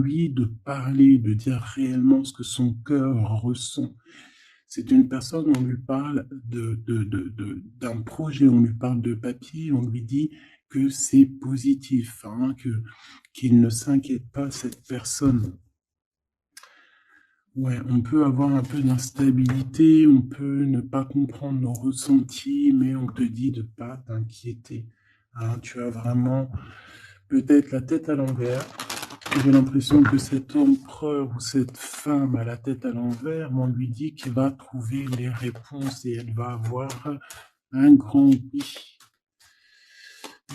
lui de parler, de dire réellement ce que son cœur ressent. C'est une personne, on lui parle d'un projet, on lui parle de papier, on lui dit que c'est positif, hein, qu'il ne s'inquiète pas, cette personne. Ouais, on peut avoir un peu d'instabilité, on peut ne pas comprendre nos ressentis, mais on te dit de pas t'inquiéter. Hein, tu as vraiment peut-être la tête à l'envers. J'ai l'impression que cet empereur ou cette femme à la tête à l'envers, on lui dit qu'il va trouver les réponses et elle va avoir un grand oui.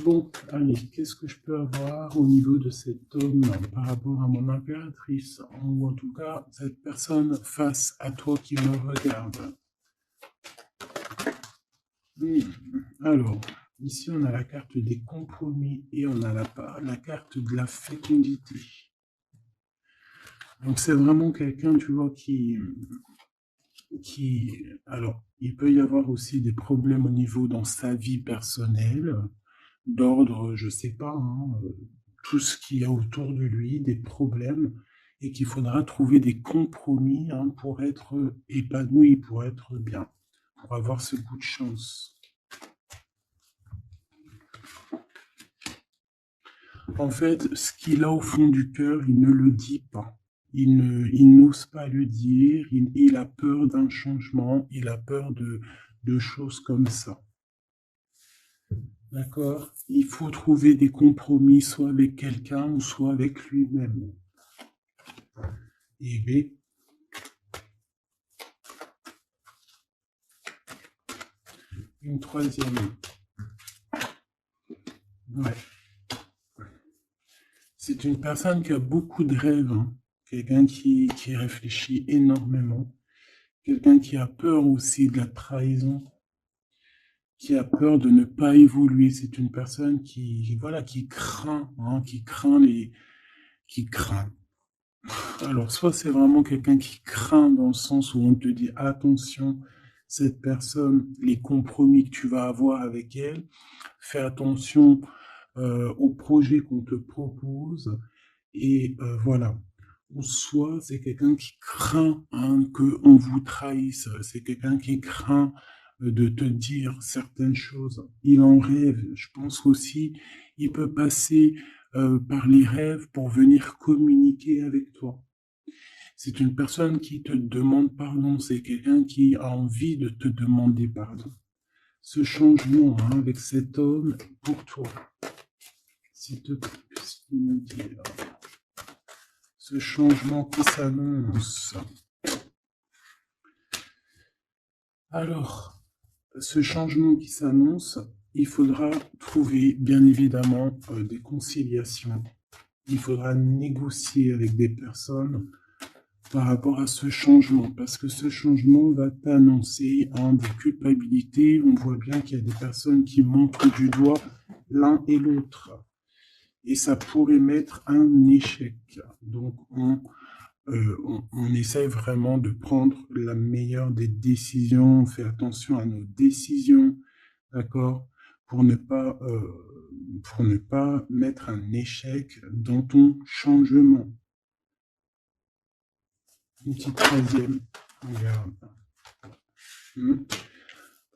Bon, allez, qu'est-ce que je peux avoir au niveau de cet homme par rapport à mon impératrice, ou en tout cas cette personne face à toi qui me regarde. Alors, ici on a la carte des compromis et on a la carte de la fécondité. Donc c'est vraiment quelqu'un, tu vois, alors, il peut y avoir aussi des problèmes au niveau dans sa vie personnelle, d'ordre, je sais pas, hein, tout ce qu'il y a autour de lui, des problèmes, et qu'il faudra trouver des compromis, hein, pour être épanoui, pour être bien, pour avoir ce coup de chance. En fait, ce qu'il a au fond du cœur, il ne le dit pas. Il n'ose pas le dire, il a peur d'un changement, il a peur de choses comme ça. D'accord? Il faut trouver des compromis, soit avec quelqu'un ou soit avec lui-même. Et B. Une troisième. Ouais. C'est une personne qui a beaucoup de rêves, hein. Quelqu'un qui réfléchit énormément. Quelqu'un qui a peur aussi de la trahison, qui a peur de ne pas évoluer. C'est une personne qui, voilà, qui craint, hein, qui craint. Alors, soit c'est vraiment quelqu'un qui craint dans le sens où on te dit attention, cette personne, les compromis que tu vas avoir avec elle, fais attention aux projets qu'on te propose, et voilà. Ou soit c'est quelqu'un qui craint, hein, qu'on vous trahisse, c'est quelqu'un qui craint de te dire certaines choses. Il en rêve, je pense aussi, il peut passer par les rêves pour venir communiquer avec toi. C'est une personne qui te demande pardon, c'est quelqu'un qui a envie de te demander pardon. Ce changement, hein, avec cet homme pour toi, s'il te plaît, qu'est-ce qu'il me dit là? Ce changement qui s'annonce. Alors, ce changement qui s'annonce, il faudra trouver bien évidemment des conciliations. Il faudra négocier avec des personnes par rapport à ce changement, parce que ce changement va t'annoncer des culpabilités. On voit bien qu'il y a des personnes qui montrent du doigt l'un et l'autre, et ça pourrait mettre un échec. Donc, on essaye vraiment de prendre la meilleure des décisions, on fait attention à nos décisions, d'accord, pour ne pas mettre un échec dans ton changement. Une petite troisième, regarde.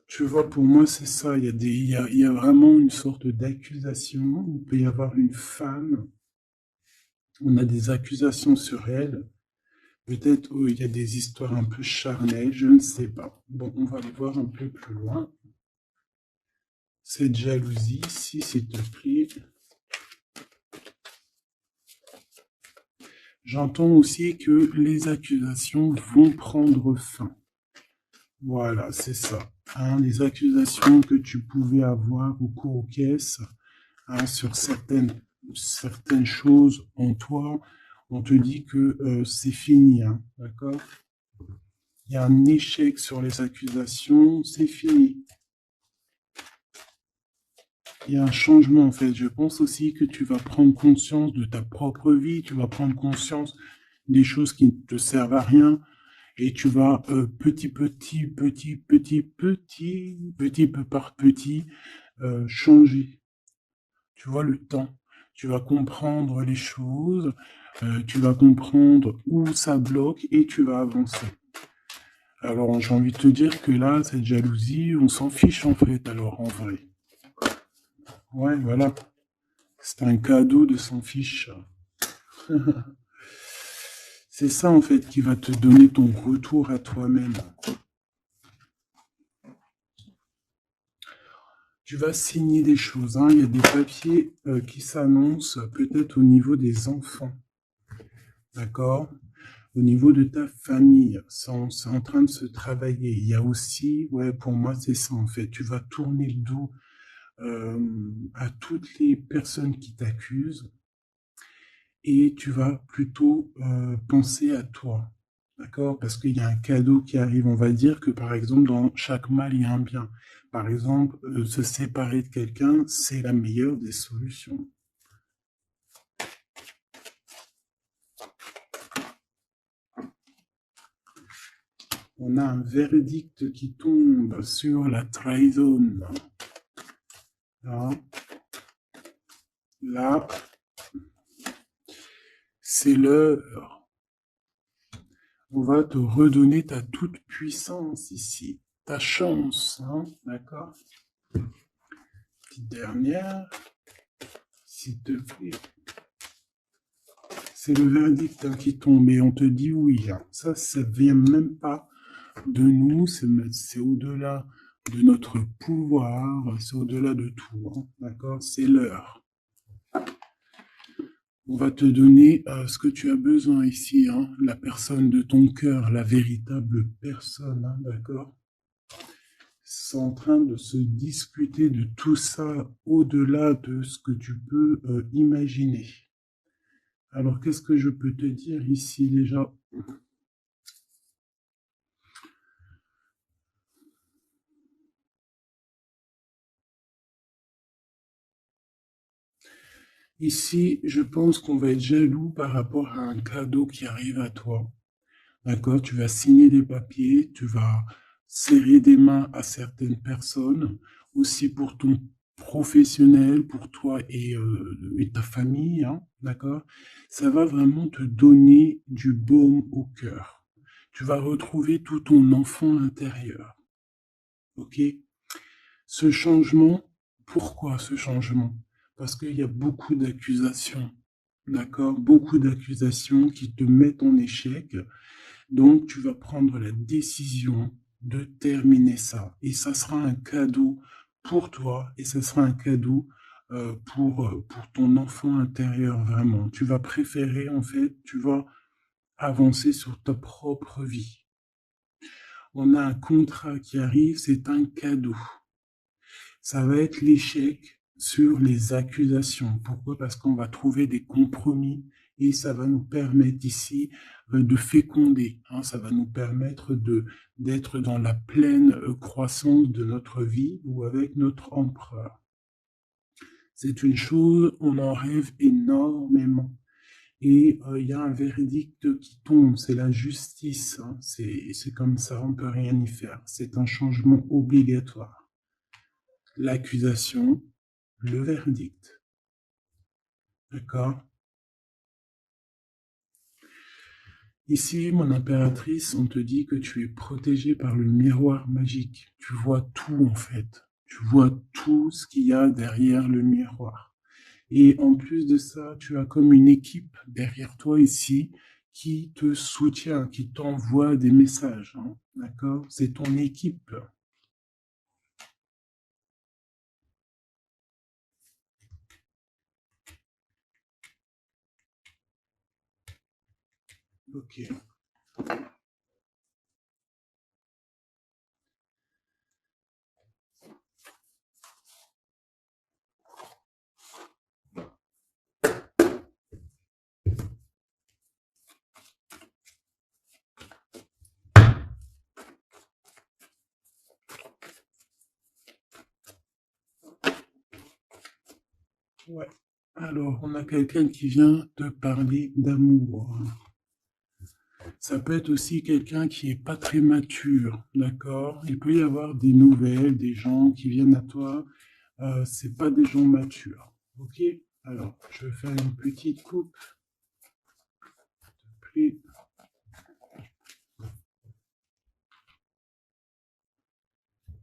Tu vois, pour moi, c'est ça. Il y a vraiment une sorte d'accusation. Il peut y avoir une femme. On a des accusations sur elle. Peut-être il y a des histoires un peu charnelles, je ne sais pas. Bon, on va aller voir un peu plus loin. Cette jalousie ici, s'il te plaît. J'entends aussi que les accusations vont prendre fin. Voilà, c'est ça. Hein, les accusations que tu pouvais avoir au cours aux caisses, hein, sur certaines choses en toi, on te dit que c'est fini, hein, d'accord? Il y a un échec sur les accusations, c'est fini. Il y a un changement en fait. Je pense aussi que tu vas prendre conscience de ta propre vie, tu vas prendre conscience des choses qui ne te servent à rien, et tu vas petit peu par petit changer. Tu vois le temps. Tu vas comprendre les choses. tu vas comprendre où ça bloque et tu vas avancer. Alors, j'ai envie de te dire que là, cette jalousie, on s'en fiche en fait, alors en vrai. Ouais, voilà. C'est un cadeau de s'en fiche. C'est ça en fait qui va te donner ton retour à toi-même. Tu vas signer des choses, hein. Il y a des papiers qui s'annoncent peut-être au niveau des enfants. D'accord? Au niveau de ta famille, c'est en train de se travailler. Il y a aussi, ouais, pour moi, c'est ça en fait. Tu vas tourner le dos à toutes les personnes qui t'accusent et tu vas plutôt penser à toi. D'accord? Parce qu'il y a un cadeau qui arrive. On va dire que par exemple, dans chaque mal, il y a un bien. Par exemple, se séparer de quelqu'un, c'est la meilleure des solutions. On a un verdict qui tombe sur la trahison. Là, là c'est l'heure. On va te redonner ta toute puissance ici, ta chance, hein, d'accord? Petite dernière, s'il te plaît. C'est le verdict hein, qui tombe et on te dit oui. Hein. Ça vient même pas de nous, c'est au-delà de notre pouvoir, c'est au-delà de tout, hein, d'accord? C'est l'heure. On va te donner ce que tu as besoin ici, hein, la personne de ton cœur, la véritable personne, hein, d'accord? C'est en train de se discuter de tout ça au-delà de ce que tu peux imaginer. Alors, qu'est-ce que je peux te dire ici déjà? Ici, je pense qu'on va être jaloux par rapport à un cadeau qui arrive à toi. D'accord? Tu vas signer des papiers, tu vas serrer des mains à certaines personnes, aussi pour ton professionnel, pour toi et ta famille, hein, d'accord? Ça va vraiment te donner du baume au cœur. Tu vas retrouver tout ton enfant intérieur, ok? Ce changement, pourquoi ce changement? Parce qu'il y a beaucoup d'accusations, d'accord? Beaucoup d'accusations qui te mettent en échec. Donc, tu vas prendre la décision de terminer ça. Et ça sera un cadeau pour toi et ça sera un cadeau pour ton enfant intérieur, vraiment. Tu vas préférer, en fait, tu vas avancer sur ta propre vie. On a un contrat qui arrive, c'est un cadeau. Ça va être l'échec sur les accusations. Pourquoi? Parce qu'on va trouver des compromis et ça va nous permettre ici de féconder. Hein, ça va nous permettre d'être dans la pleine croissance de notre vie ou avec notre empereur. C'est une chose, on en rêve énormément. Et il y a un verdict qui tombe, c'est la justice. Hein, c'est comme ça, on ne peut rien y faire. C'est un changement obligatoire. L'accusation, le verdict. D'accord? Ici, mon impératrice, on te dit que tu es protégée par le miroir magique. Tu vois tout en fait. Tu vois tout ce qu'il y a derrière le miroir. Et en plus de ça, tu as comme une équipe derrière toi ici qui te soutient, qui t'envoie des messages. Hein. D'accord? C'est ton équipe. Ok. Ouais. Alors, on a quelqu'un qui vient te parler d'amour. Ça peut être aussi quelqu'un qui est pas très mature, d'accord? Il peut y avoir des nouvelles, des gens qui viennent à toi. C'est pas des gens matures, ok? Alors, je vais faire une petite coupe. puis,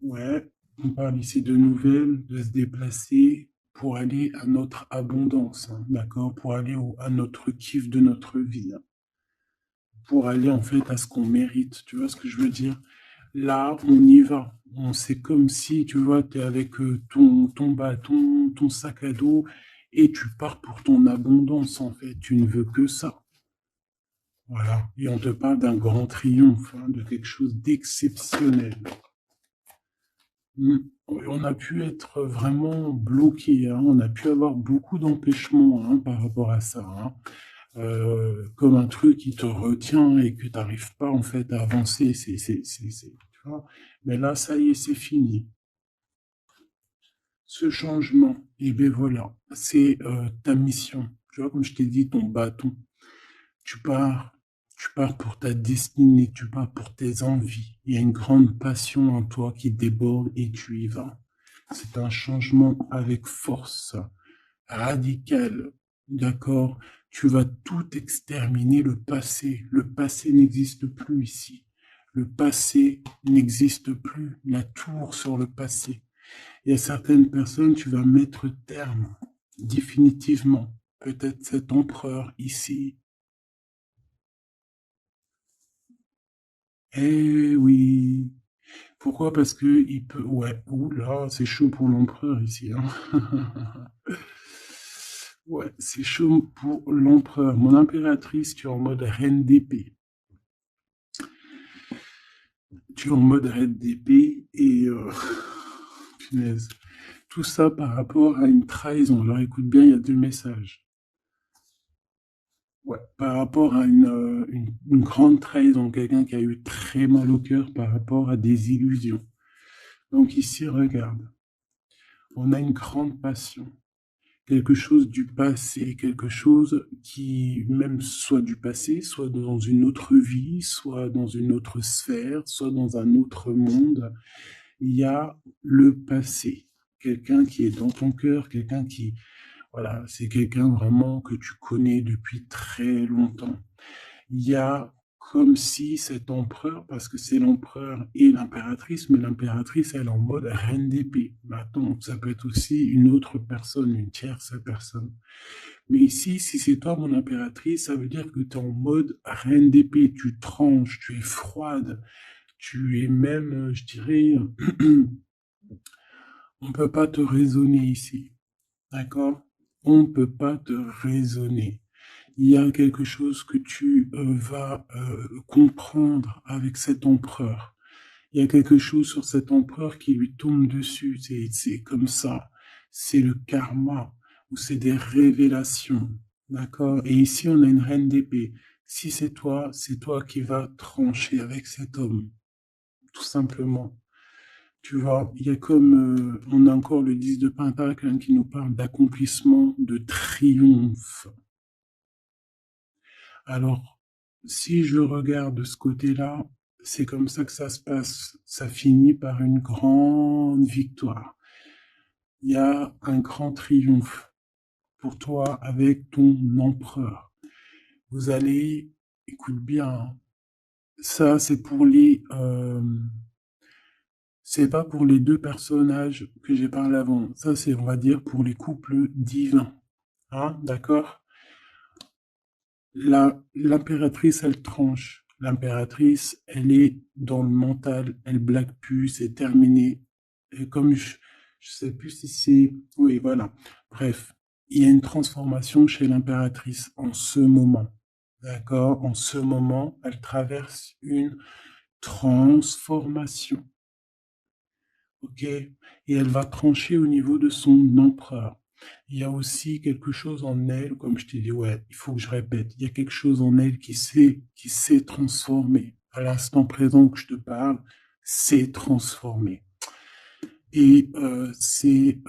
ouais, on parle ici de nouvelles, de se déplacer pour aller à notre abondance, hein, d'accord? Pour aller à notre kiff de notre vie, hein, pour aller en fait à ce qu'on mérite. Tu vois ce que je veux dire? Là, on y va. C'est comme si, tu vois, tu es avec ton bâton, ton sac à dos, et tu pars pour ton abondance, en fait. Tu ne veux que ça. Voilà. Et on te parle d'un grand triomphe, hein, de quelque chose d'exceptionnel. On a pu être vraiment bloqué, hein. On a pu avoir beaucoup d'empêchements, hein, par rapport à ça, hein. Comme un truc qui te retient et que tu n'arrives pas en fait à avancer. Tu vois. Mais là, ça y est, c'est fini. Ce changement, et bien voilà, c'est ta mission. Tu vois, comme je t'ai dit, ton bâton. Tu pars, tu pars pour ta destinée, tu pars pour tes envies. Il y a une grande passion en toi qui déborde et tu y vas. C'est un changement avec force, radical. D'accord? Tu vas tout exterminer le passé. Le passé n'existe plus ici. Le passé n'existe plus. La tour sur le passé. Il y a certaines personnes, tu vas mettre terme, définitivement. Peut-être cet empereur ici. Eh oui. Pourquoi? Parce que il peut. Ouais, oula, c'est chaud pour l'empereur ici, hein. Ouais, c'est chaud pour l'empereur. Mon impératrice, tu es en mode reine d'épée. Tu es en mode reine d'épée et punaise. Tout ça par rapport à une trahison. Alors écoute bien, il y a deux messages. Ouais, par rapport à une grande trahison, quelqu'un qui a eu très mal au cœur par rapport à des illusions. Donc ici, regarde, on a une grande passion, quelque chose du passé, quelque chose qui même soit du passé, soit dans une autre vie, soit dans une autre sphère, soit dans un autre monde. Il y a le passé, quelqu'un qui est dans ton cœur, quelqu'un qui, voilà, c'est quelqu'un vraiment que tu connais depuis très longtemps. Il y a comme si cet empereur, parce que c'est l'empereur et l'impératrice, mais l'impératrice, elle est en mode reine d'épée. Mais attends, ça peut être aussi une autre personne, une tierce personne. Mais ici, si c'est toi mon impératrice, ça veut dire que tu es en mode reine d'épée, tu tranches, tu es froide, tu es même, je dirais, on ne peut pas te raisonner ici. D'accord? On ne peut pas te raisonner. Il y a quelque chose que tu vas comprendre avec cet empereur. Il y a quelque chose sur cet empereur qui lui tombe dessus. C'est comme ça. C'est le karma ou c'est des révélations. D'accord? Et ici, on a une reine d'épée. Si c'est toi qui vas trancher avec cet homme. Tout simplement. Tu vois, il y a comme, on a encore le 10 de Pentacle hein, qui nous parle d'accomplissement, de triomphe. Alors, si je regarde de ce côté-là, c'est comme ça que ça se passe. Ça finit par une grande victoire. Il y a un grand triomphe pour toi avec ton empereur. Vous allez, écoute bien, hein, ça c'est pas pour les deux personnages que j'ai parlé avant. Ça, c'est, on va dire, pour les couples divins. Hein, d'accord? L'impératrice, elle tranche. L'impératrice, elle est dans le mental, elle blague plus, c'est terminé. Et comme je sais plus si c'est... Oui, voilà. Bref, il y a une transformation chez l'impératrice en ce moment. D'accord? En ce moment, elle traverse une transformation. OK? Et elle va trancher au niveau de son empereur. Il y a aussi quelque chose en elle, comme je t'ai dit, ouais, il faut que je répète, il y a quelque chose en elle qui s'est transformé. À l'instant présent que je te parle, s'est transformé. Et c'est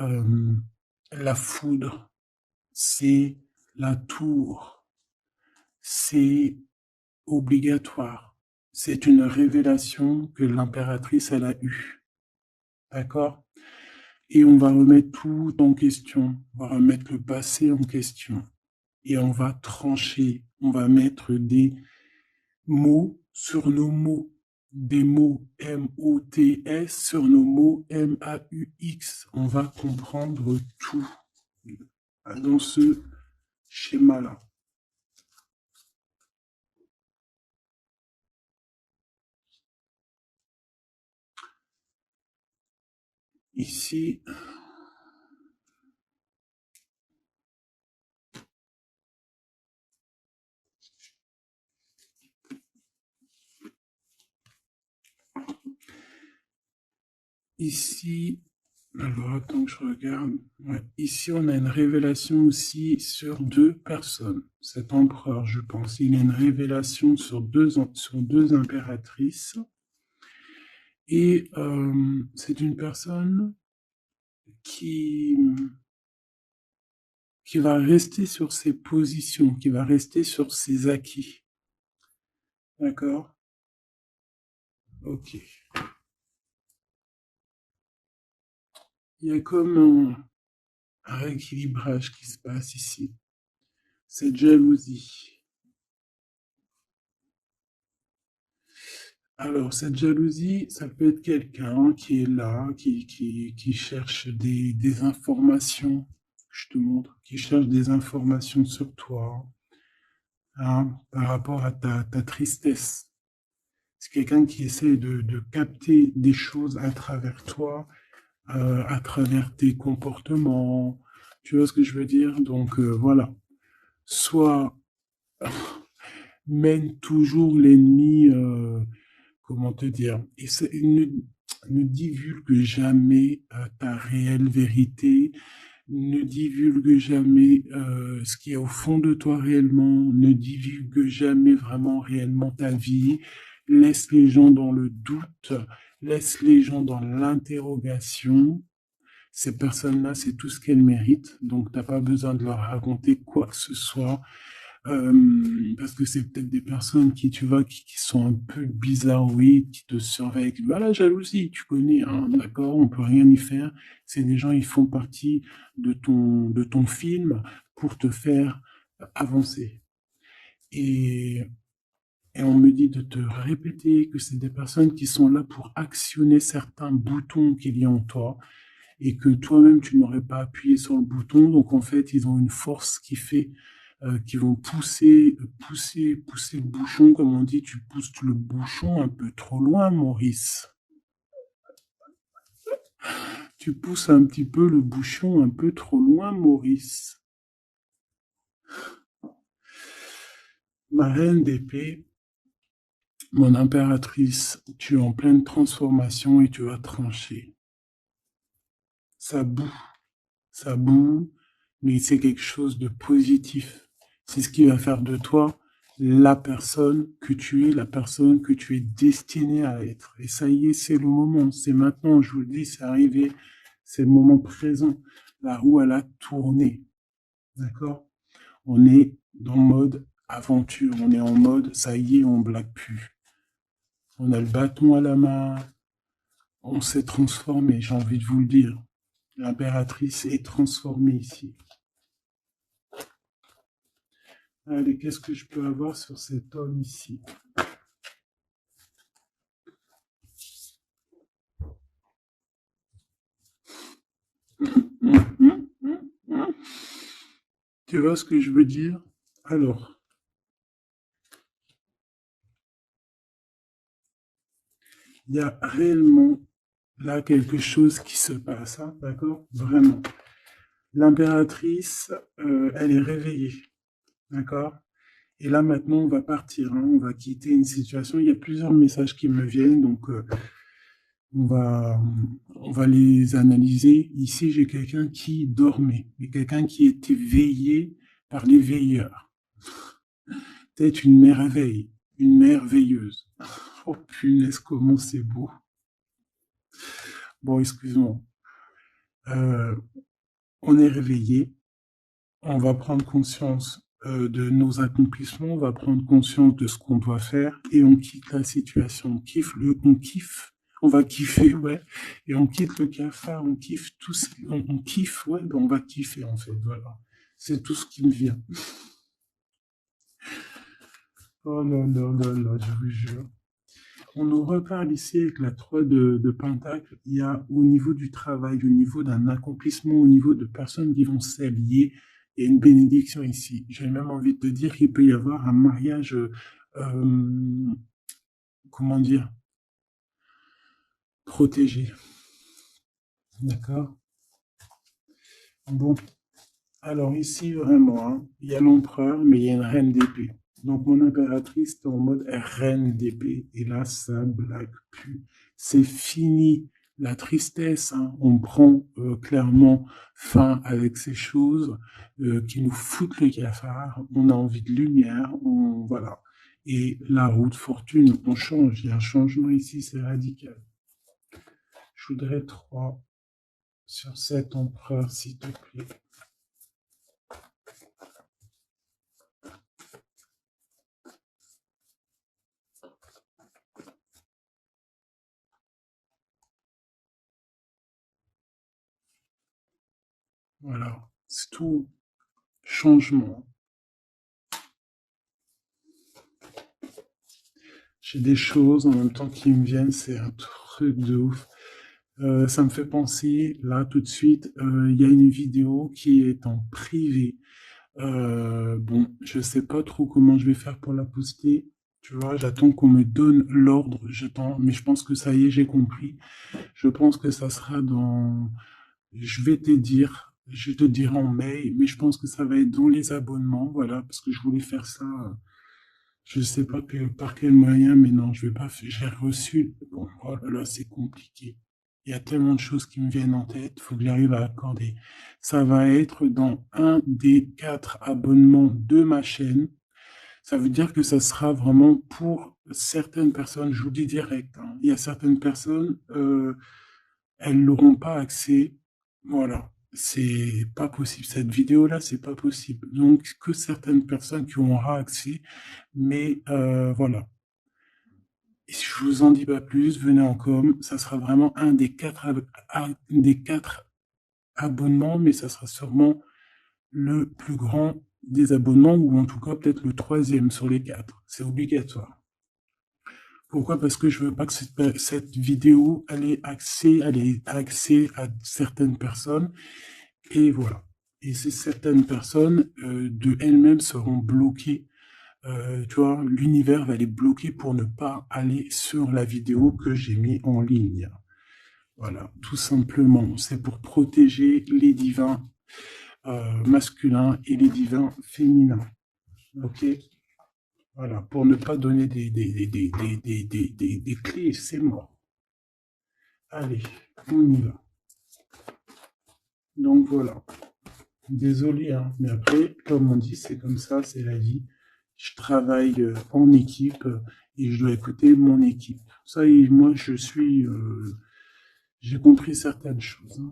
la foudre, c'est la tour, c'est obligatoire. C'est une révélation que l'impératrice, elle a eue. D'accord? Et on va remettre tout en question, on va remettre le passé en question. Et on va trancher, on va mettre des mots sur nos mots. Des mots M-O-T-S sur nos mots M-A-U-X. On va comprendre tout dans ce schéma-là. Ici, alors attends que je regarde. Ouais, ici, on a une révélation aussi sur deux personnes. Cet empereur, je pense, il a une révélation sur deux impératrices. Et c'est une personne qui va rester sur ses positions, qui va rester sur ses acquis. D'accord? Ok. Il y a comme un rééquilibrage qui se passe ici. Cette jalousie. Alors, cette jalousie, ça peut être quelqu'un qui est là, qui cherche des informations, je te montre, qui cherche des informations sur toi, hein, par rapport à ta tristesse. C'est quelqu'un qui essaie de capter des choses à travers toi, à travers tes comportements. Tu vois ce que je veux dire? Donc, voilà. Soit mène toujours l'ennemi, comment te dire, ne divulgue jamais ta réelle vérité, ne divulgue jamais ce qui est au fond de toi réellement, ne divulgue jamais vraiment réellement ta vie, laisse les gens dans le doute, laisse les gens dans l'interrogation. Ces personnes-là, c'est tout ce qu'elles méritent, donc t'as pas besoin de leur raconter quoi que ce soit. Parce que c'est peut-être des personnes qui, tu vois, qui sont un peu bizarroïdes, qui te surveillent. Voilà, jalousie, tu connais, hein, d'accord, on peut rien y faire. C'est des gens, ils font partie de ton film pour te faire avancer. Et, et on me dit de te répéter que c'est des personnes qui sont là pour actionner certains boutons qu'il y a en toi et que toi-même, tu n'aurais pas appuyé sur le bouton. Donc, en fait, ils ont une force qui fait qui vont pousser le bouchon, comme on dit, tu pousses le bouchon un peu trop loin, Maurice. Tu pousses un petit peu le bouchon un peu trop loin, Maurice. Ma reine d'épée, mon impératrice, tu es en pleine transformation et tu vas trancher. Ça boue, ça boue, mais c'est quelque chose de positif. C'est ce qui va faire de toi la personne que tu es, la personne que tu es destiné à être. Et ça y est, c'est le moment, c'est maintenant, je vous le dis, c'est arrivé, c'est le moment présent. La roue, elle a tourné. D'accord? On est dans le mode aventure, on est en mode, ça y est, on blague plus. On a le bâton à la main, on s'est transformé, j'ai envie de vous le dire. L'impératrice est transformée ici. Allez, qu'est-ce que je peux avoir sur cet homme ici? Tu vois ce que je veux dire? Alors, il y a réellement là quelque chose qui se passe, hein, d'accord? Vraiment. L'impératrice, elle est réveillée, d'accord? Et là maintenant, on va partir, hein, on va quitter une situation. Il y a plusieurs messages qui me viennent, donc on va, on va les analyser. Ici, j'ai quelqu'un qui dormait, mais quelqu'un qui était veillé par les veilleurs. Peut-être une merveille, une merveilleuse. Oh punaise, comment c'est beau. Bon, excuse-moi. Euh, on est réveillé, on va prendre conscience de nos accomplissements, on va prendre conscience de ce qu'on doit faire et on quitte la situation. On kiffe, on va kiffer, ouais. Et on quitte le cafard, on kiffe tout, on kiffe, ouais, ben on va kiffer en fait, voilà. C'est tout ce qui me vient. Oh là là là là, je vous jure. On nous reparle ici avec la 3 de Pentacle. Il y a au niveau du travail, au niveau d'un accomplissement, au niveau de personnes qui vont s'allier, il y a une bénédiction ici. J'ai même envie de te dire qu'il peut y avoir un mariage, comment dire, protégé. D'accord? Bon, alors ici, vraiment, hein, il y a l'empereur, mais il y a une reine d'épée. Donc mon impératrice est en mode reine d'épée. Et là, ça blague plus. C'est fini la tristesse, hein. On prend clairement fin avec ces choses qui nous foutent le cafard. On a envie de lumière, voilà. Et la route fortune, on change. Il y a un changement ici, c'est radical. Je voudrais 3 sur cet empereur, s'il te plaît. Voilà, c'est tout changement. J'ai des choses en même temps qui me viennent, c'est un truc de ouf. Ça me fait penser, là, tout de suite, il y a une vidéo qui est en privé. Bon, je sais pas trop comment je vais faire pour la poster. Tu vois, j'attends qu'on me donne l'ordre, j'attends, mais je pense que ça y est, j'ai compris. Je pense que ça sera dans... Je vais te dire, je te dirai en mail, mais je pense que ça va être dans les abonnements, voilà, parce que je voulais faire ça. Je sais pas par quel moyen, mais non, je vais pas. J'ai reçu. Bon, oh là là, c'est compliqué. Il y a tellement de choses qui me viennent en tête. Il faut que j'arrive à accorder. Ça va être dans un des 4 abonnements de ma chaîne. Ça veut dire que ça sera vraiment pour certaines personnes. Je vous dis direct, hein. Il y a certaines personnes, elles n'auront pas accès. Voilà. C'est pas possible. Cette vidéo-là, c'est pas possible. Donc, que certaines personnes qui auront accès. Mais voilà. Et si je vous en dis pas plus, venez en com. Ça sera vraiment un des 4 abonnements, mais ça sera sûrement le plus grand des abonnements, ou en tout cas peut-être le 3e sur les 4. C'est obligatoire. Pourquoi? Parce que je veux pas que cette vidéo ait accès à certaines personnes. Et voilà. Et ces certaines personnes, de elles-mêmes, seront bloquées. Tu vois, l'univers va les bloquer pour ne pas aller sur la vidéo que j'ai mis en ligne. Voilà, tout simplement. C'est pour protéger les divins masculins et les divins féminins. Ok? Voilà, pour ne pas donner des clés, c'est mort. Allez, on y va. Donc voilà. Désolé, hein, mais après, comme on dit, c'est comme ça, c'est la vie. Je travaille en équipe et je dois écouter mon équipe. Ça y est, moi, j'ai compris certaines choses, hein.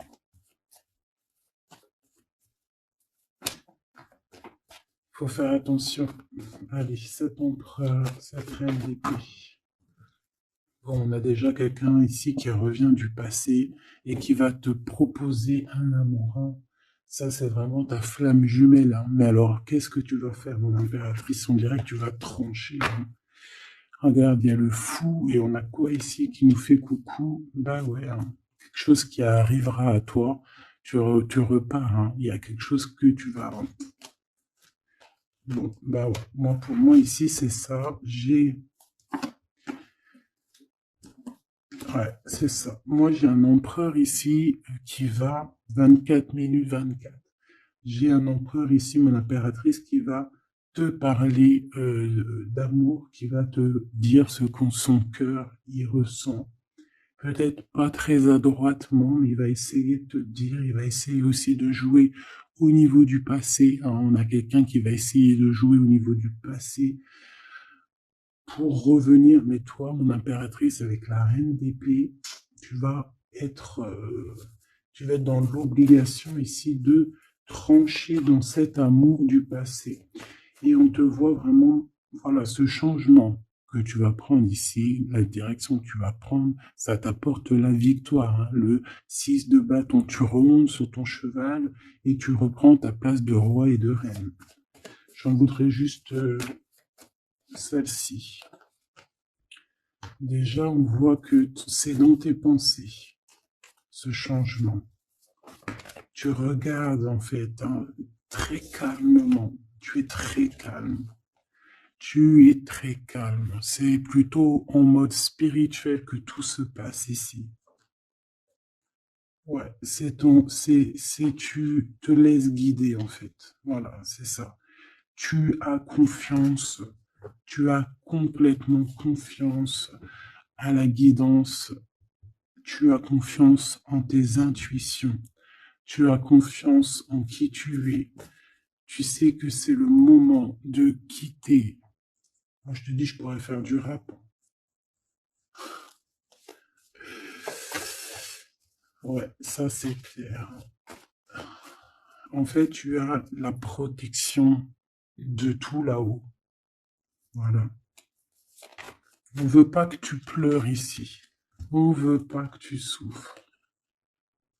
Faut faire attention. Allez, cet empereur, cette reine d'épée. Bon, on a déjà quelqu'un ici qui revient du passé et qui va te proposer un amour, hein. Ça, c'est vraiment ta flamme jumelle, hein. Mais alors, qu'est-ce que tu vas faire, mon impératrice? On dirait que tu vas trancher, hein. Regarde, il y a le fou, et on a quoi ici qui nous fait coucou? Bah ouais, hein. Quelque chose qui arrivera à toi, tu repars, hein. Il y a quelque chose que tu vas... Bon, bah ouais, pour moi ici, c'est ça. Ouais, c'est ça. Moi, j'ai un empereur ici qui va 24 minutes 24. J'ai un empereur ici, mon impératrice, qui va te parler d'amour, qui va te dire ce qu'on son cœur y ressent. Peut-être pas très adroitement, mais il va essayer de te dire, il va essayer aussi de jouer au niveau du passé, hein. On a quelqu'un qui va essayer de jouer au niveau du passé pour revenir. Mais toi, mon impératrice, avec la reine d'épée, tu vas être, dans l'obligation ici de trancher dans cet amour du passé. Et on te voit vraiment, voilà, ce changement que tu vas prendre ici, la direction que tu vas prendre, ça t'apporte la victoire, hein. Le 6 de bâton, tu remontes sur ton cheval et tu reprends ta place de roi et de reine. J'en voudrais juste celle-ci. Déjà, on voit que c'est dans tes pensées, ce changement. Tu regardes, en fait, hein, très calmement. Tu es très calme. Tu es très calme. C'est plutôt en mode spirituel que tout se passe ici. Ouais, tu te laisses guider, en fait. Voilà, c'est ça. Tu as confiance. Tu as complètement confiance à la guidance. Tu as confiance en tes intuitions. Tu as confiance en qui tu es. Tu sais que c'est le moment de quitter. Moi, je te dis, je pourrais faire du rap. Ouais, ça c'est clair. En fait, tu as la protection de tout là-haut. Voilà. On ne veut pas que tu pleures ici. On ne veut pas que tu souffres.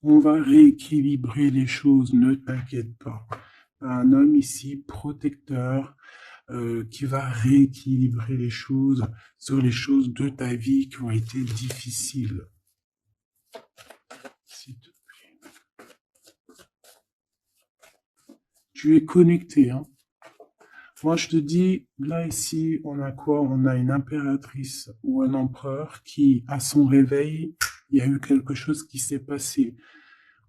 On va rééquilibrer les choses, ne t'inquiète pas. Un homme ici, protecteur, qui va rééquilibrer les choses sur les choses de ta vie qui ont été difficiles. S'il te plaît. Tu es connecté, hein. Moi, je te dis, là, ici, on a quoi? On a une impératrice ou un empereur qui, à son réveil, il y a eu quelque chose qui s'est passé.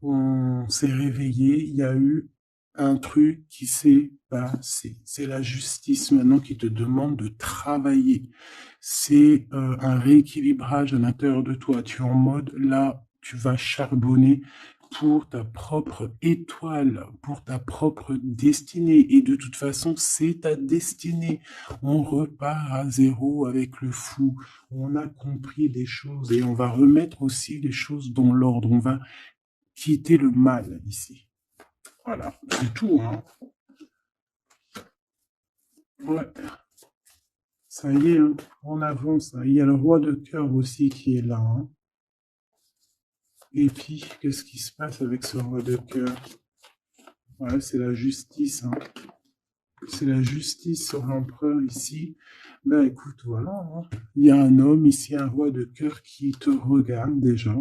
On s'est réveillé, il y a eu un truc qui s'est passé. C'est la justice maintenant qui te demande de travailler. C'est un rééquilibrage à l'intérieur de toi. Tu es en mode, là, tu vas charbonner pour ta propre étoile, pour ta propre destinée. Et de toute façon, c'est ta destinée. On repart à zéro avec le fou. On a compris les choses et on va remettre aussi les choses dans l'ordre. On va quitter le mal ici. Voilà, c'est tout, hein. Ouais, ça y est, hein. On avance, hein. Il y a le roi de cœur aussi qui est là, hein. Et puis, qu'est-ce qui se passe avec ce roi de cœur? Ouais, c'est la justice, hein. C'est la justice sur l'empereur ici. Ben écoute, voilà, hein. Il y a un homme ici, un roi de cœur qui te regarde déjà,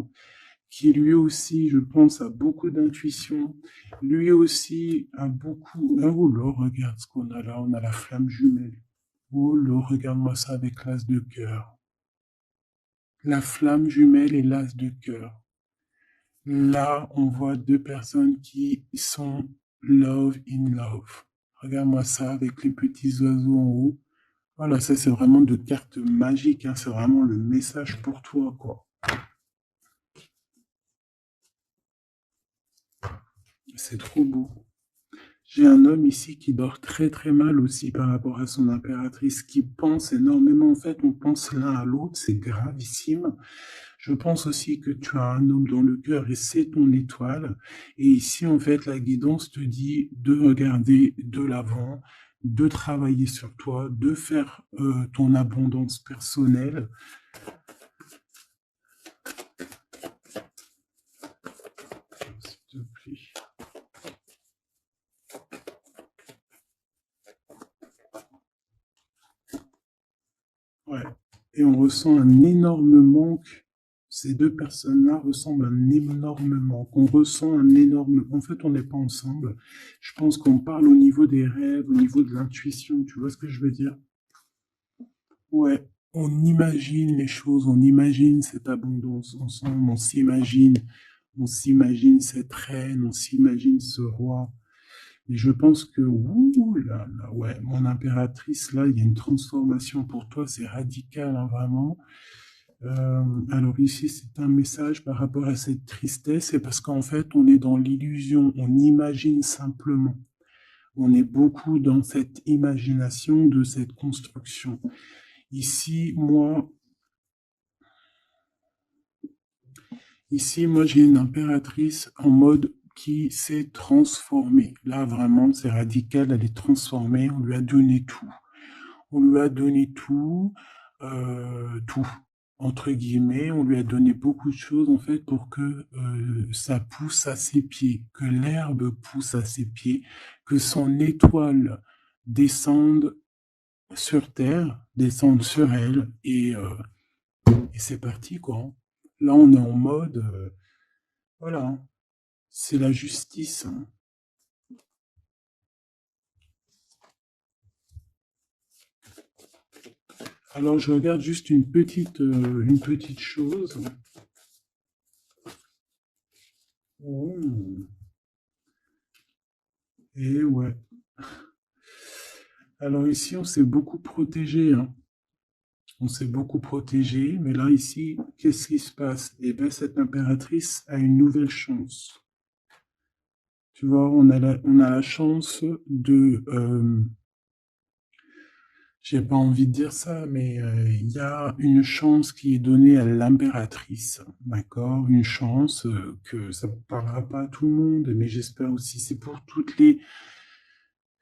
qui lui aussi, je pense, a beaucoup d'intuition. Lui aussi a beaucoup... Oh là, regarde ce qu'on a là, on a la flamme jumelle. Oh là, regarde-moi ça avec l'as de cœur. La flamme jumelle et l'as de cœur. Là, on voit deux personnes qui sont love in love. Regarde-moi ça avec les petits oiseaux en haut. Voilà, ça c'est vraiment de cartes magiques, hein. C'est vraiment le message pour toi, quoi. C'est trop beau. J'ai un homme ici qui dort très très mal aussi par rapport à son impératrice, qui pense énormément. En fait, on pense l'un à l'autre, c'est gravissime. Je pense aussi que tu as un homme dans le cœur et c'est ton étoile. Et ici, en fait, la guidance te dit de regarder de l'avant, de travailler sur toi, de faire ton abondance personnelle. S'il te plaît. Ouais. Et on ressent un énorme manque. Ces deux personnes-là ressemblent à un énorme manque. On ressent un énorme... En fait, on n'est pas ensemble. Je pense qu'on parle au niveau des rêves, au niveau de l'intuition. Tu vois ce que je veux dire? Ouais. On imagine les choses, on imagine cette abondance ensemble, on s'imagine cette reine, on s'imagine ce roi. Et je pense que, ouh là là, ouais, mon impératrice, là, il y a une transformation pour toi, c'est radical, hein, vraiment. Alors ici, c'est un message par rapport à cette tristesse, c'est parce qu'en fait, on est dans l'illusion, on imagine simplement. On est beaucoup dans cette imagination de cette construction. Ici, moi, j'ai une impératrice en mode qui s'est transformée. Là, vraiment, c'est radical, elle est transformée, on lui a donné tout. On lui a donné tout, entre guillemets, on lui a donné beaucoup de choses, en fait, pour que ça pousse à ses pieds, que l'herbe pousse à ses pieds, que son étoile descende sur Terre, descendre sur elle, et c'est parti, quoi. Là, on est en mode, voilà, c'est la justice. Alors, je regarde juste une petite chose. Oh, et ouais. Alors ici, on s'est beaucoup protégé, hein. On s'est beaucoup protégé, mais là, ici, qu'est-ce qui se passe? Eh bien, cette impératrice a une nouvelle chance. Tu vois, on a la chance de... j'ai pas envie de dire ça, mais il y a une chance qui est donnée à l'impératrice, d'accord? Une chance que ça ne parlera pas à tout le monde, mais j'espère aussi, c'est pour toutes les...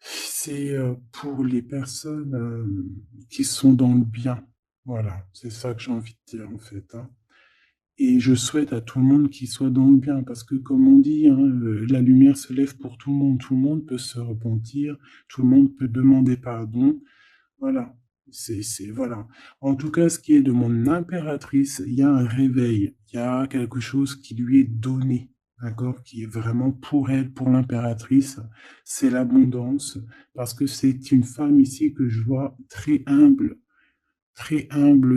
C'est pour les personnes qui sont dans le bien. Voilà, c'est ça que j'ai envie de dire en fait, hein. Et je souhaite à tout le monde qu'il soit dans le bien, parce que comme on dit, hein, la lumière se lève pour tout le monde peut se repentir, tout le monde peut demander pardon, voilà, voilà. En tout cas, ce qui est de mon impératrice, il y a un réveil, il y a quelque chose qui lui est donné, d'accord, qui est vraiment pour elle, pour l'impératrice, c'est l'abondance, parce que c'est une femme ici que je vois très humble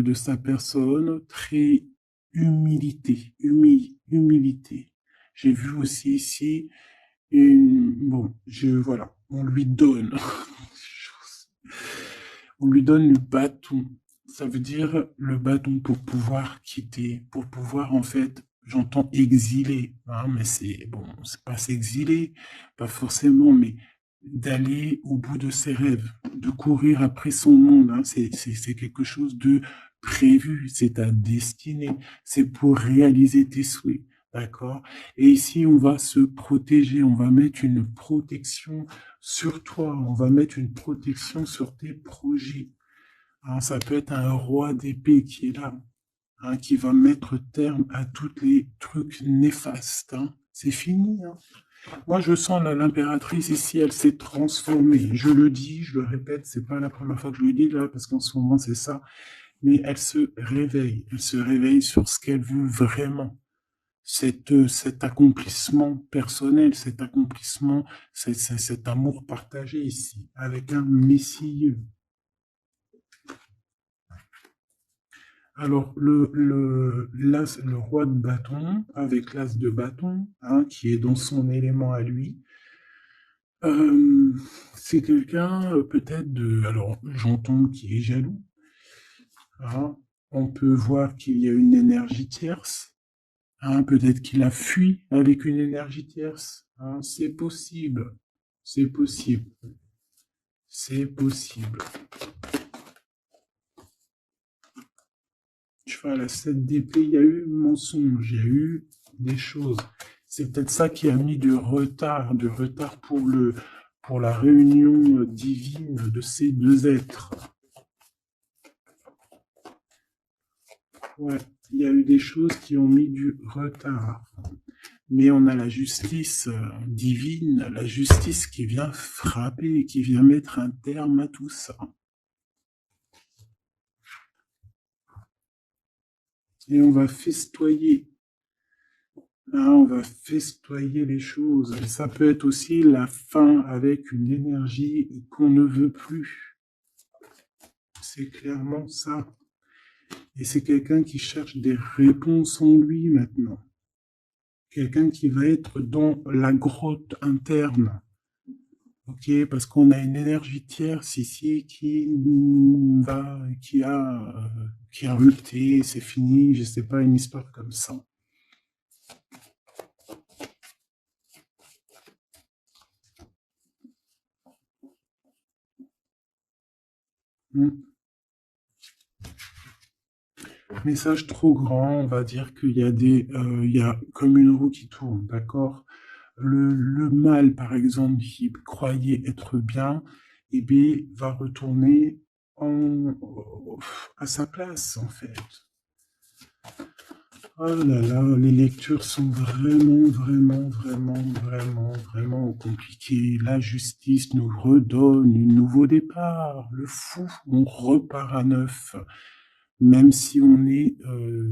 de sa personne, très humilité. J'ai vu aussi ici bon, voilà, on lui donne, on lui donne le bâton. Ça veut dire le bâton pour pouvoir quitter, pour pouvoir en fait, j'entends exiler, hein, mais c'est bon, c'est pas s'exiler, pas forcément, mais d'aller au bout de ses rêves, de courir après son monde, hein, c'est quelque chose de prévu, c'est ta destinée, c'est pour réaliser tes souhaits, d'accord? Et ici, on va se protéger, on va mettre une protection sur toi, on va mettre une protection sur tes projets. Hein, ça peut être un roi d'épée qui est là, hein, qui va mettre terme à tous les trucs néfastes, hein. C'est fini, hein. Moi, je sens l'impératrice ici, elle s'est transformée. Je le dis, je le répète, c'est pas la première fois que je le dis là, parce qu'en ce moment c'est ça. Mais elle se réveille. Elle se réveille sur ce qu'elle veut vraiment. Cet accomplissement personnel, cet accomplissement, cet amour partagé ici, avec un Messie. Alors, le roi de bâton, avec l'as de bâton, hein, qui est dans son élément à lui, euh, c'est quelqu'un peut-être de... Alors, j'entends qui est jaloux, hein. On peut voir qu'il y a une énergie tierce, hein, peut-être qu'il a fui avec une énergie tierce, hein. C'est possible, c'est possible, c'est possible. Tu vois, la 7 d'épée, il y a eu mensonge, il y a eu des choses. C'est peut-être ça qui a mis du retard pour la réunion divine de ces deux êtres. Ouais, il y a eu des choses qui ont mis du retard. Mais on a la justice divine, la justice qui vient frapper, qui vient mettre un terme à tout ça. Et on va festoyer. Hein, on va festoyer les choses. Et ça peut être aussi la fin avec une énergie qu'on ne veut plus. C'est clairement ça. Et c'est quelqu'un qui cherche des réponses en lui maintenant. Quelqu'un qui va être dans la grotte interne. Ok, parce qu'on a une énergie tierce ici qui a rupté, c'est fini, je sais pas, une histoire comme ça. Hmm. Message trop grand, on va dire qu'il y a il y a comme une roue qui tourne, d'accord? Le mal, par exemple, qui croyait être bien, eh bien, va retourner à sa place, en fait. Oh là là, les lectures sont vraiment compliquées. La justice nous redonne un nouveau départ. Le fou, on repart à neuf. Même si on est,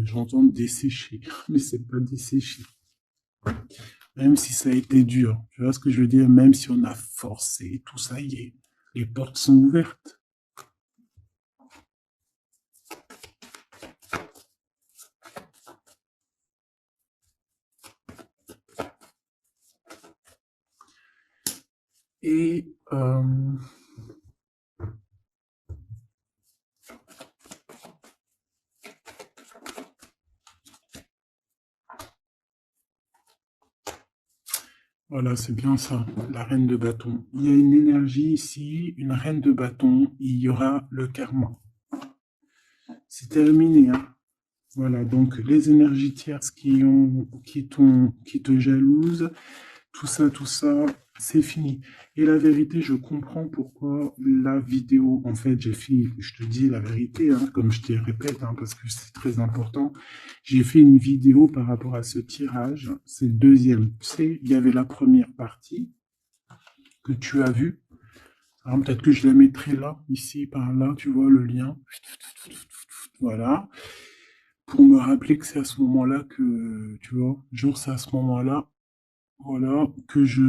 j'entends desséché, mais c'est pas desséché. Même si ça a été dur, tu vois ce que je veux dire? Même si on a forcé, tout ça y est, les portes sont ouvertes. Et voilà, c'est bien ça, la reine de bâton. Il y a une énergie ici, une reine de bâton, il y aura le karma. C'est terminé, hein. Voilà, donc les énergies tierces qui te jalousent, tout ça, c'est fini. Et la vérité, je comprends pourquoi la vidéo, en fait, j'ai fait, je te dis la vérité, hein, comme je te répète, hein, parce que c'est très important, j'ai fait une vidéo par rapport à ce tirage, c'est le deuxième. Tu sais, il y avait la première partie que tu as vue. Alors peut-être que je la mettrai là, ici, par là, tu vois le lien. Voilà. Pour me rappeler que c'est à ce moment-là que, tu vois, genre c'est à ce moment-là, voilà, que je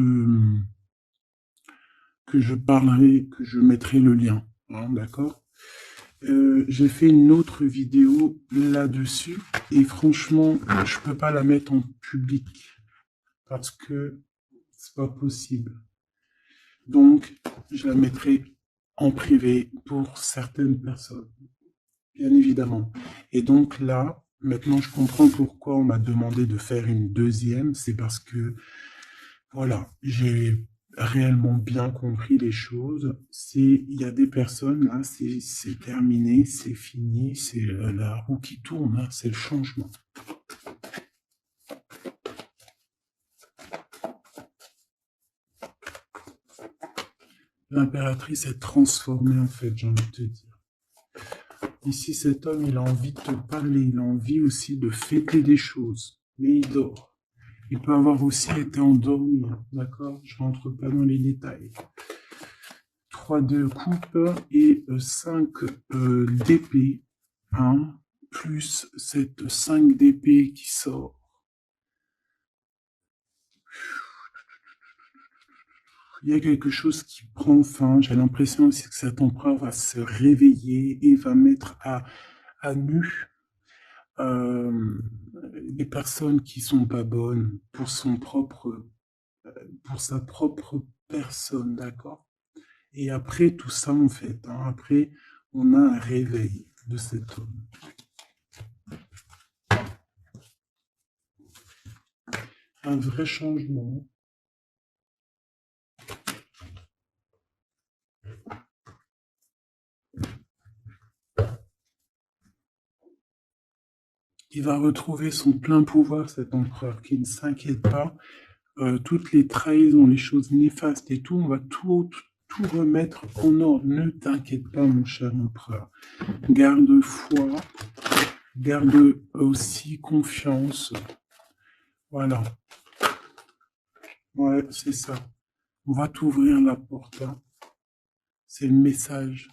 parlerai, que je mettrai le lien, hein, d'accord? J'ai fait une autre vidéo là-dessus, et franchement, je peux pas la mettre en public, parce que c'est pas possible. Donc, je la mettrai en privé pour certaines personnes, bien évidemment. Et donc là, maintenant, je comprends pourquoi on m'a demandé de faire une deuxième. C'est parce que, voilà, j'ai réellement bien compris les choses. Il y a des personnes, là, c'est terminé, c'est fini, c'est la roue qui tourne, hein, c'est le changement. L'impératrice est transformée, en fait, j'ai envie de te dire. Ici, cet homme, il a envie de te parler, il a envie aussi de fêter des choses, mais il dort. Il peut avoir aussi été endormi, d'accord? Je rentre pas dans les détails. 3 de coupe et 5 d'épée, hein, plus cette 5 d'épée qui sort. Il y a quelque chose qui prend fin. J'ai l'impression aussi que cet empereur va se réveiller et va mettre à nu les personnes qui sont pas bonnes pour pour sa propre personne, d'accord? Et après tout ça, en fait, hein, après, on a un réveil de cet homme. Un vrai changement. Il va retrouver son plein pouvoir, cet empereur, qui ne s'inquiète pas. Toutes les trahisons, les choses néfastes et tout, on va tout remettre en ordre. Ne t'inquiète pas, mon cher empereur. Garde foi, garde aussi confiance. Voilà. Ouais, c'est ça. On va t'ouvrir la porte, hein. C'est le message.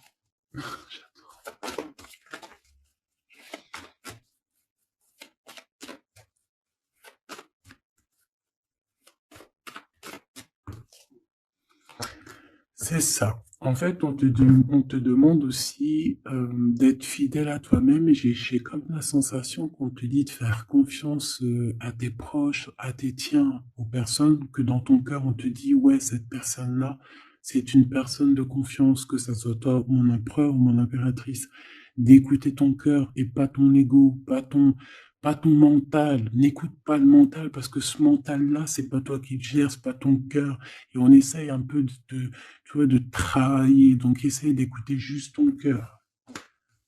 C'est ça. En fait, on te demande aussi d'être fidèle à toi-même et j'ai comme la sensation qu'on te dit de faire confiance à tes proches, à tes tiens, aux personnes que dans ton cœur on te dit ouais, cette personne-là, c'est une personne de confiance, que ça soit toi, mon empereur ou mon impératrice. D'écouter ton cœur et pas ton ego, pas ton mental. N'écoute pas le mental parce que ce mental-là, c'est pas toi qui le gères, c'est pas ton cœur. Et on essaye un peu tu vois, de travailler. Donc, essaye d'écouter juste ton cœur.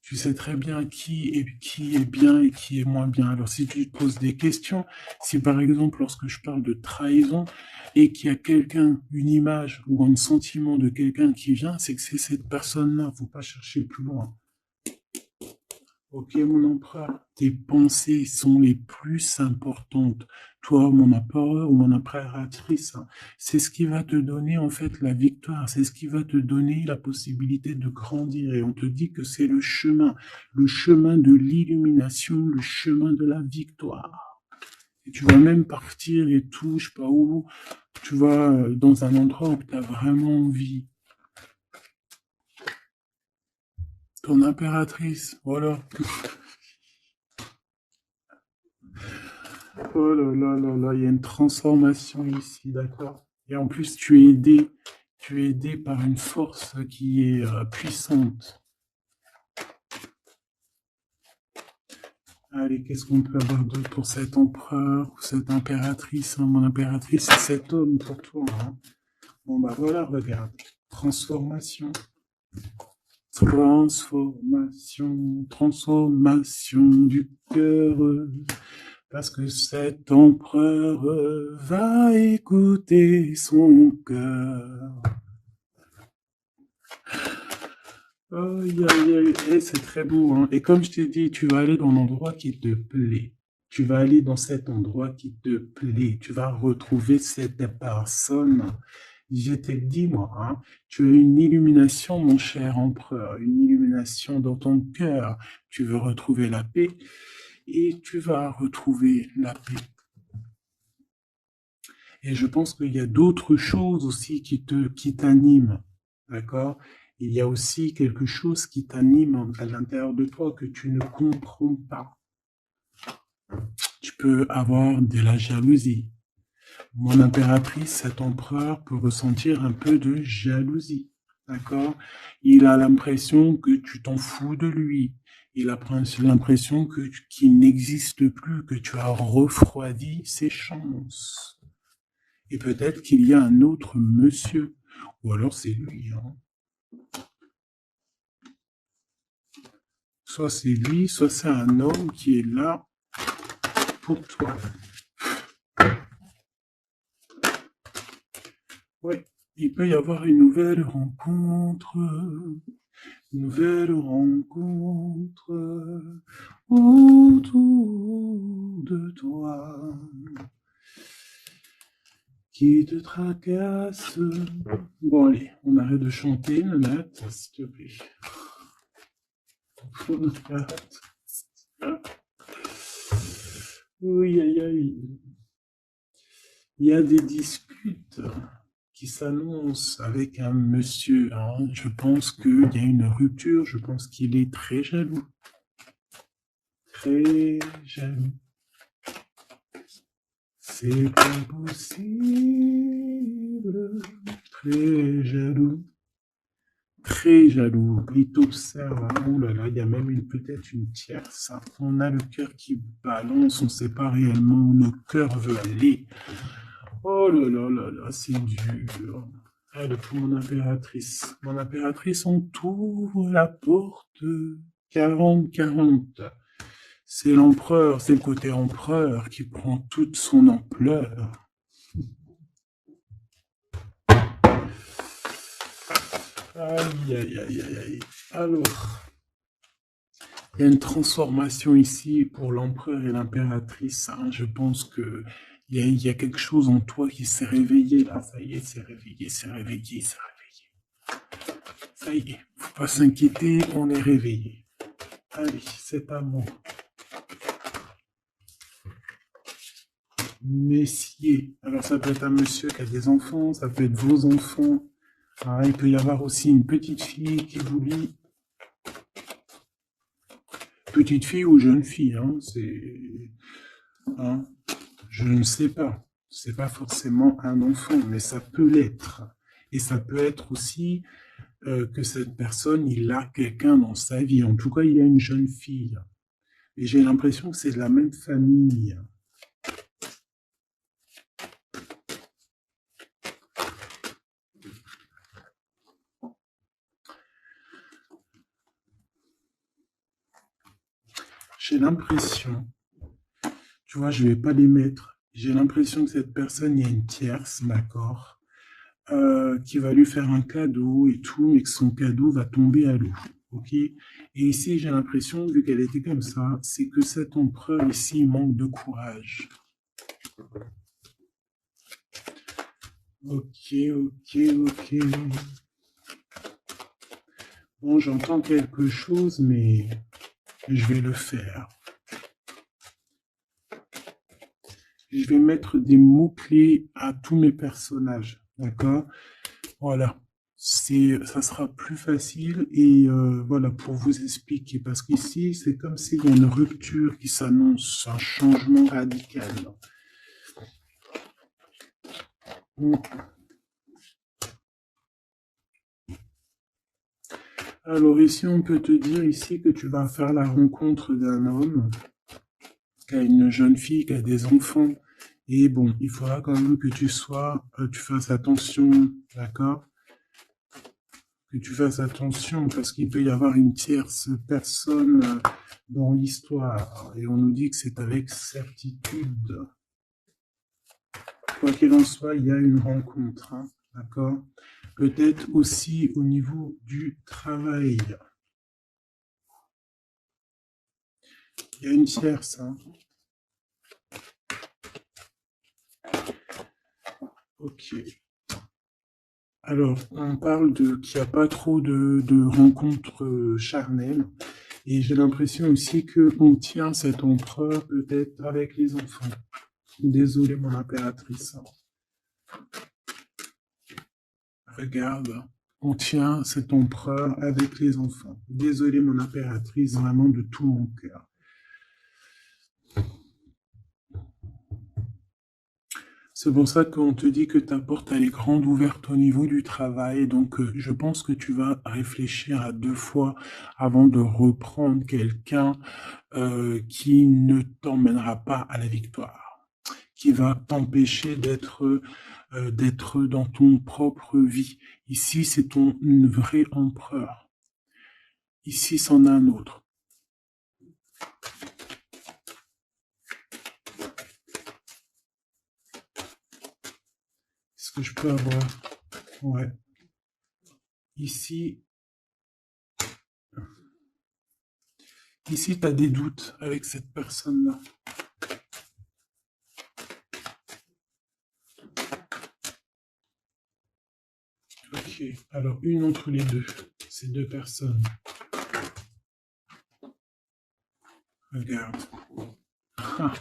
Tu sais très bien qui est bien et qui est moins bien. Alors, si tu te poses des questions, si par exemple, lorsque je parle de trahison et qu'il y a quelqu'un, une image ou un sentiment de quelqu'un qui vient, c'est que c'est cette personne-là. Faut pas chercher plus loin. Ok, mon empereur, tes pensées sont les plus importantes. Toi, mon empereur ou mon impératrice, hein, c'est ce qui va te donner en fait la victoire, c'est ce qui va te donner la possibilité de grandir. Et on te dit que c'est le chemin de l'illumination, le chemin de la victoire. Et tu vas même partir et tout, je sais pas où, tu vas dans un endroit où tu as vraiment envie. Ton impératrice, voilà. Oh là là là là, il y a une transformation ici, d'accord? Et en plus, tu es aidé par une force qui est puissante. Allez, qu'est-ce qu'on peut avoir d'autre pour cet empereur ou cette impératrice, hein? Mon impératrice, c'est cet homme pour toi, hein. Bon bah voilà, regarde. Transformation. Transformation, transformation du cœur. Parce que cet empereur va écouter son cœur. Aïe, aïe, aïe. Eh, c'est très beau, hein. Et comme je t'ai dit, tu vas aller dans l'endroit qui te plaît. Tu vas aller dans cet endroit qui te plaît. Tu vas retrouver cette personne. Je t'ai dit, moi, hein, tu as une illumination, mon cher empereur, une illumination dans ton cœur. Tu veux retrouver la paix et tu vas retrouver la paix. Et je pense qu'il y a d'autres choses aussi qui t'animent, d'accord? Il y a aussi quelque chose qui t'anime à l'intérieur de toi que tu ne comprends pas. Tu peux avoir de la jalousie. Mon impératrice, cet empereur peut ressentir un peu de jalousie, d'accord? Il a l'impression que tu t'en fous de lui. Il a l'impression qu'il n'existe plus, que tu as refroidi ses chances. Et peut-être qu'il y a un autre monsieur. Ou alors c'est lui, hein. Soit c'est lui, soit c'est un homme qui est là pour toi. Oui, il peut y avoir une nouvelle rencontre. Une nouvelle rencontre autour de toi qui te tracasse. Bon, allez, on arrête de chanter, Nanette, s'il te plaît. On arrête. Oui, aïe, aïe. Il y a des disputes qui s'annoncent avec un monsieur, hein. Je pense qu'il y a une rupture, je pense qu'il est très jaloux. Très jaloux. C'est pas possible. Très jaloux. Très jaloux. Il t'observe, hein. Oh là là, il y a même peut-être une tierce, hein. On a le cœur qui balance, on ne sait pas réellement où notre cœur veut aller. Oh là là là là, c'est dur. Allez, pour mon impératrice. Mon impératrice, on t'ouvre la porte 40-40. C'est l'empereur, c'est le côté empereur qui prend toute son ampleur. Aïe, aïe, aïe, aïe, aïe. Alors, il y a une transformation ici pour l'empereur et l'impératrice, hein. Je pense que il y a quelque chose en toi qui s'est réveillé là. Ça y est, c'est réveillé, c'est réveillé, c'est réveillé. Ça y est, faut pas s'inquiéter, on est réveillé. Allez, c'est à moi. Messier. Alors ça peut être un monsieur qui a des enfants, ça peut être vos enfants. Ah, il peut y avoir aussi une petite fille qui vous lit. Petite fille ou jeune fille, hein, c'est... Hein, je ne sais pas. C'est pas forcément un enfant, mais ça peut l'être. Et ça peut être aussi que cette personne, il a quelqu'un dans sa vie. En tout cas, il y a une jeune fille. Et j'ai l'impression que c'est de la même famille. J'ai l'impression, tu vois, je vais pas les mettre. J'ai l'impression que cette personne, il y a une tierce, d'accord, qui va lui faire un cadeau et tout, mais que son cadeau va tomber à l'eau. ok? Et ici, j'ai l'impression, vu qu'elle était comme ça, c'est que cet empereur ici manque de courage. Ok, ok, ok. Bon, j'entends quelque chose, mais je vais le faire. Je vais mettre des mots-clés à tous mes personnages, d'accord? Voilà. Ça sera plus facile et voilà, pour vous expliquer. Parce qu'ici, c'est comme s'il y a une rupture qui s'annonce, un changement radical. Mm. Alors ici, on peut te dire ici que tu vas faire la rencontre d'un homme qui a une jeune fille, qui a des enfants. Et bon, il faudra quand même que tu fasses attention, d'accord? Que tu fasses attention parce qu'il peut y avoir une tierce personne dans l'histoire. Et on nous dit que c'est avec certitude. Quoi qu'il en soit, il y a une rencontre, hein, d'accord? Peut-être aussi au niveau du travail. Il y a une tierce, hein. Ok. Alors, on parle qu'il n'y a pas trop de rencontres charnelles. Et j'ai l'impression aussi qu'on tient cet empereur peut-être avec les enfants. Désolé, mon impératrice. Regarde, on tient cet empereur avec les enfants. Désolé, mon impératrice, vraiment de tout mon cœur. C'est pour ça qu'on te dit que ta porte elle est grande ouverte au niveau du travail. Donc, je pense que tu vas réfléchir à 2 fois avant de reprendre quelqu'un qui ne t'emmènera pas à la victoire, qui va t'empêcher d'être dans ton propre vie. Ici, c'est ton vrai empereur. Ici, c'en a un autre. Est-ce que je peux avoir? Ouais. Ici, ici, tu as des doutes avec cette personne-là. Ok. Alors, une entre les deux. Ces deux personnes. Regarde. Ah.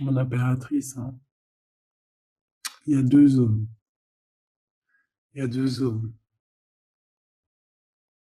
Mon impératrice, hein. Il y a deux hommes. Il y a deux hommes.